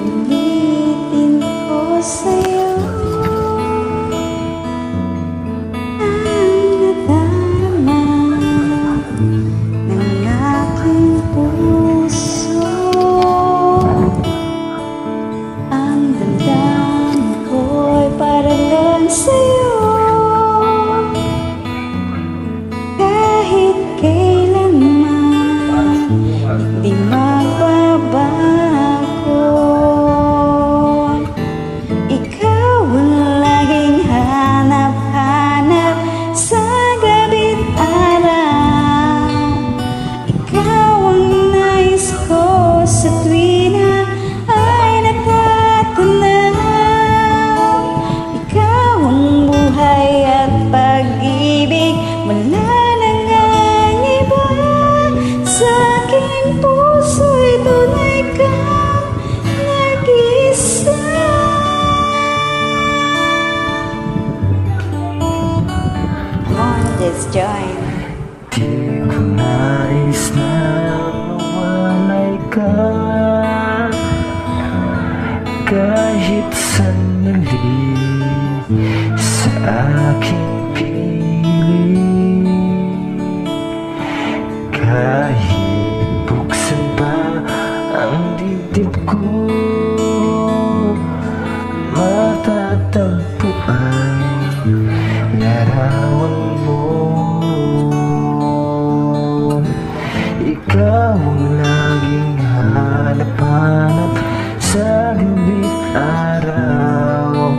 Ulitin ko sa'yo ang nadarama ng aking puso. Ang damdamin ko'y para lang sa'yo. Kahit kailanman di magbabago, ikaw ang laging hanap-hanap sa gabi't araw. Ikaw ang nais ko sa tuwina ay natatanaw. Ikaw ang buhay at pag-ibig, wala nang ang iba. Sa aking puso'y tunay kang nag-iisa. Come on, let's join. Di ko nais na mawalay ka kahit sandali sa aking piling. Kahit buksan pa ang dibdib ko, matatagpuan larawan mo. Ikaw ang laging hanap-hanap sa gabi't araw.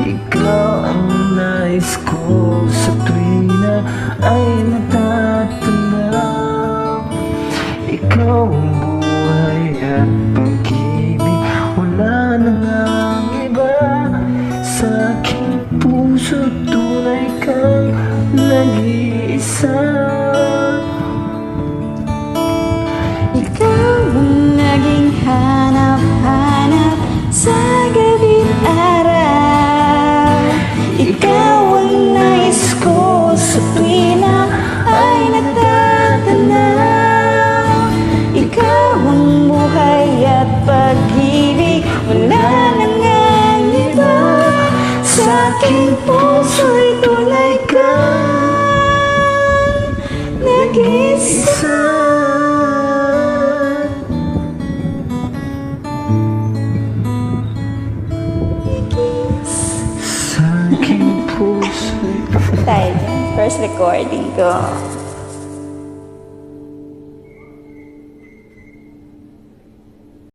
Ikaw ang nais ko sa tuwina ay natatanaw. Ikaw ang buhay at pag-ibig, wala nang ang iba. Sa aking puso tunay kang nag-iisa. Ikaw ang naging hanap-hanap sa gabi't araw. Ikaw ang nais ko sa tuwina ay natatanaw. Ikaw ang buhay at pag-ibig, wala nang ang iba. Sa aking puso'y tunay kang nag-iisa. Sa aking puso'y Tayo dyan, first recording ko.